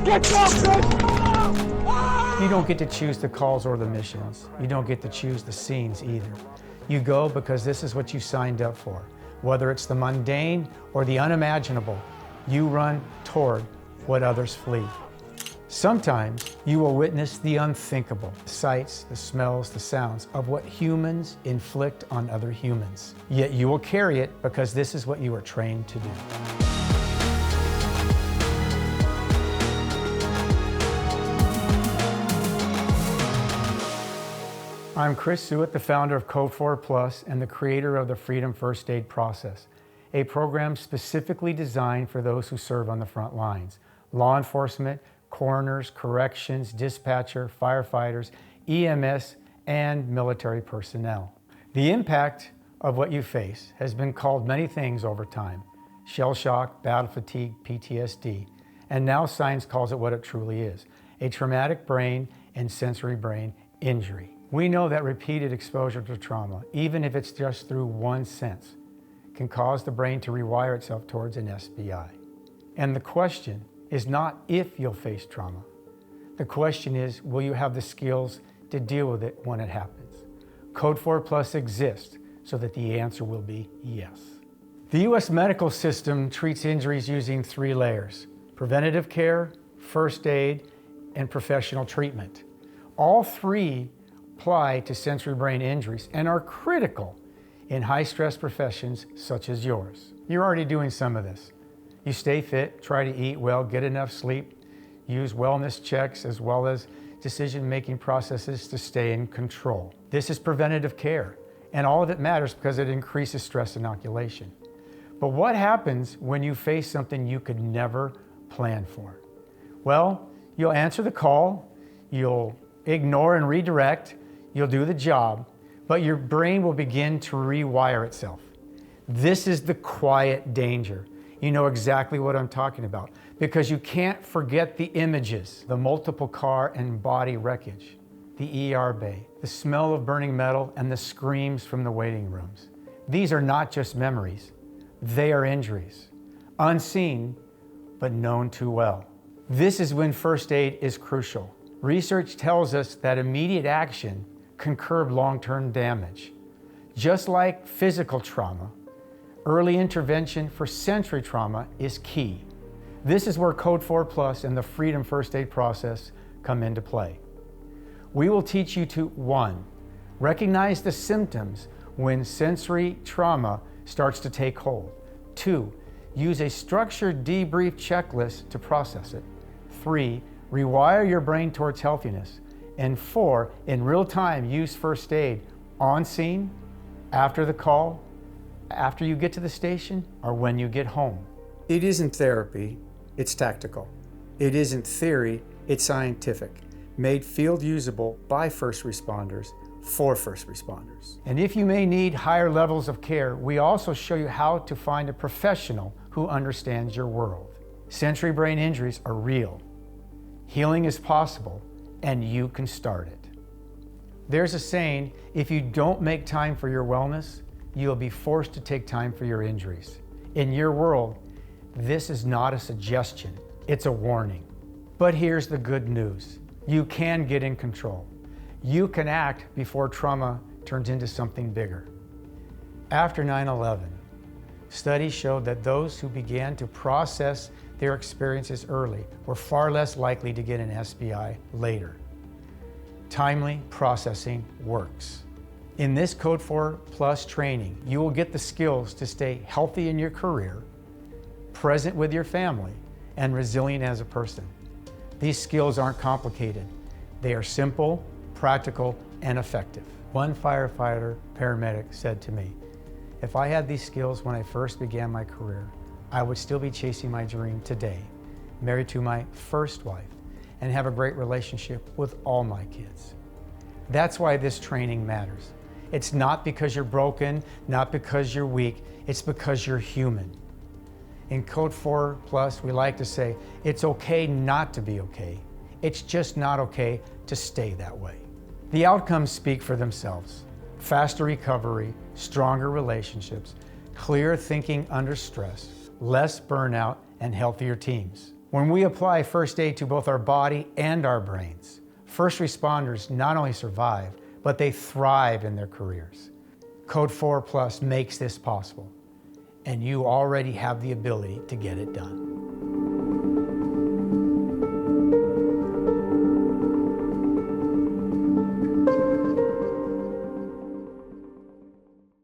You don't get to choose the calls or the missions. You don't get to choose the scenes either. You go because this is what you signed up for. Whether it's the mundane or the unimaginable, you run toward what others flee. Sometimes you will witness the unthinkable, the sights, the smells, the sounds of what humans inflict on other humans. Yet you will carry it because this is what you are trained to do. I'm Chris Sewitt, the founder of Code 4 Plus and the creator of the Freedom First Aid Process, a program specifically designed for those who serve on the front lines: law enforcement, coroners, corrections, dispatcher, firefighters, EMS, and military personnel. The impact of what you face has been called many things over time: shell shock, battle fatigue, PTSD, and now science calls it what it truly is: a traumatic brain and sensory brain injury. We know that repeated exposure to trauma, even if it's just through one sense, can cause the brain to rewire itself towards an SBI. And the question is not if you'll face trauma. The question is, will you have the skills to deal with it when it happens? Code 4 Plus exists so that the answer will be yes. The U.S. medical system treats injuries using 3 layers: preventative care, first aid, and professional treatment. All 3 apply to sensory brain injuries and are critical in high-stress professions such as yours. You're already doing some of this. You stay fit, try to eat well, get enough sleep, use wellness checks as well as decision-making processes to stay in control. This is preventative care, and all of it matters because it increases stress inoculation. But what happens when you face something you could never plan for? Well, you'll answer the call, you'll ignore and redirect, you'll do the job, but your brain will begin to rewire itself. This is the quiet danger. You know exactly what I'm talking about because you can't forget the images: the multiple car and body wreckage, the ER bay, the smell of burning metal, and the screams from the waiting rooms. These are not just memories, they are injuries, unseen but known too well. This is when first aid is crucial. Research tells us that immediate action can curb long-term damage. Just like physical trauma, early intervention for sensory trauma is key. This is where Code 4 Plus and the Freedom First Aid Process come into play. We will teach you to 1. Recognize the symptoms when sensory trauma starts to take hold. 2. Use a structured debrief checklist to process it. 3. Rewire your brain towards healthiness. And 4, in real time, use first aid on scene, after the call, after you get to the station, or when you get home. It isn't therapy, it's tactical. It isn't theory, it's scientific, made field usable by first responders for first responders. And if you may need higher levels of care, we also show you how to find a professional who understands your world. Sensory brain injuries are real. Healing is possible, and you can start it. There's a saying: if you don't make time for your wellness, you'll be forced to take time for your injuries. In your world, this is not a suggestion, it's a warning. But here's the good news: you can get in control. You can act before trauma turns into something bigger. After 9/11, studies showed that those who began to process their experiences early were far less likely to get an SBI later. Timely processing works. In this Code 4 Plus training, you will get the skills to stay healthy in your career, present with your family, and resilient as a person. These skills aren't complicated. They are simple, practical, and effective. One firefighter paramedic said to me, "If I had these skills when I first began my career, I would still be chasing my dream today, married to my first wife, and have a great relationship with all my kids." That's why this training matters. It's not because you're broken, not because you're weak, it's because you're human. In Code 4 Plus, we like to say, it's okay not to be okay. It's just not okay to stay that way. The outcomes speak for themselves: faster recovery, stronger relationships, clear thinking under stress, less burnout, and healthier teams. When we apply first aid to both our body and our brains, first responders not only survive, but they thrive in their careers. Code 4 Plus makes this possible, and you already have the ability to get it done.